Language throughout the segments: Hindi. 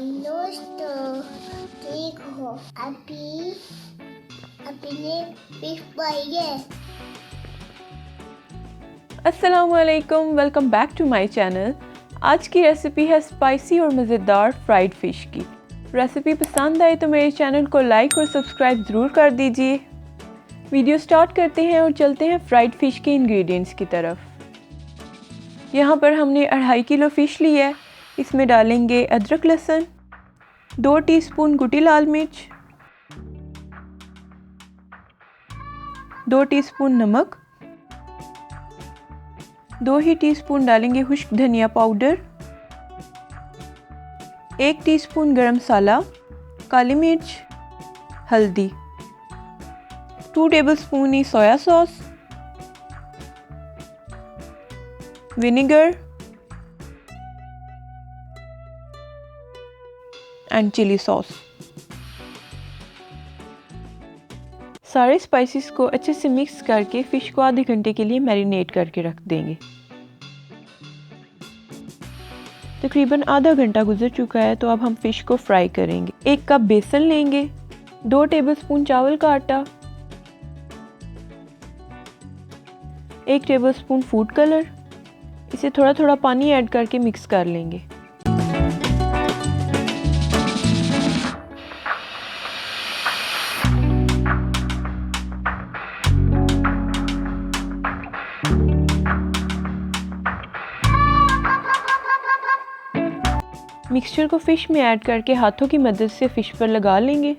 दोस्तों ठीक हो? अभी अपने फिश फ्राई है। अस्सलामुअलैकुम, welcome back to my channel. आज की रेसिपी है स्पाइसी और मज़ेदार फ्राइड फ़िश की। रेसिपी पसंद आए तो मेरे चैनल को लाइक और सब्सक्राइब ज़रूर कर दीजिए। वीडियो स्टार्ट करते हैं और चलते हैं फ्राइड फ़िश के इंग्रेडिएंट्स की तरफ। यहाँ पर हमने 2.5 किलो फ़िश ली है। इसमें डालेंगे अदरक लहसुन, 2 टीस्पून कुटी लाल मिर्च, 2 टीस्पून नमक, 2 ही टीस्पून डालेंगे खुश्क धनिया पाउडर, 1 टीस्पून गरम मसाला, काली मिर्च, हल्दी, 2 टेबलस्पून ही soya sauce, vinegar and chilli sauce. सारे स्पाइसेस को अच्छे से मिक्स करके फ़िश को आधे घंटे के लिए मैरिनेट करके रख देंगे। तकरीबन आधा घंटा गुजर चुका है, तो अब हम फ़िश को फ्राई करेंगे। 1 कप बेसन लेंगे, 2 टेबलस्पून चावल का आटा, 1 टेबलस्पून फूड कलर, इसे थोड़ा थोड़ा पानी ऐड करके मिक्स कर लेंगे। मिक्सचर को फ़िश में ऐड करके हाथों की मदद से फ़िश पर लगा लेंगे।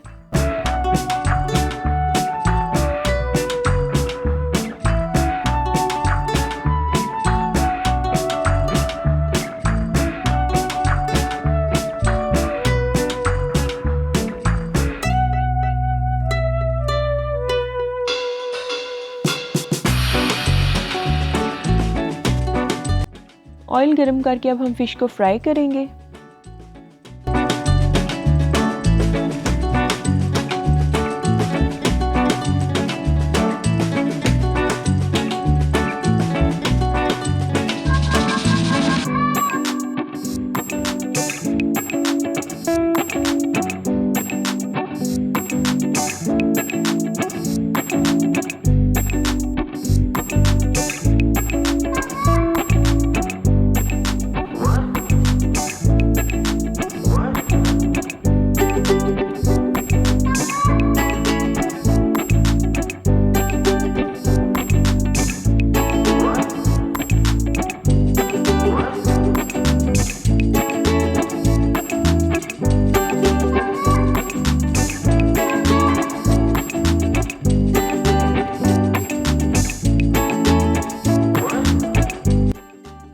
ऑयल गरम करके अब हम फ़िश को फ्राई करेंगे।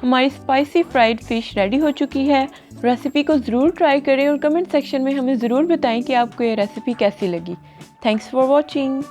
हमारी स्पाइसी फ्राइड फ़िश रेडी हो चुकी है। रेसिपी को ज़रूर ट्राई करें और कमेंट सेक्शन में हमें ज़रूर बताएं कि आपको ये रेसिपी कैसी लगी। Thanks for watching.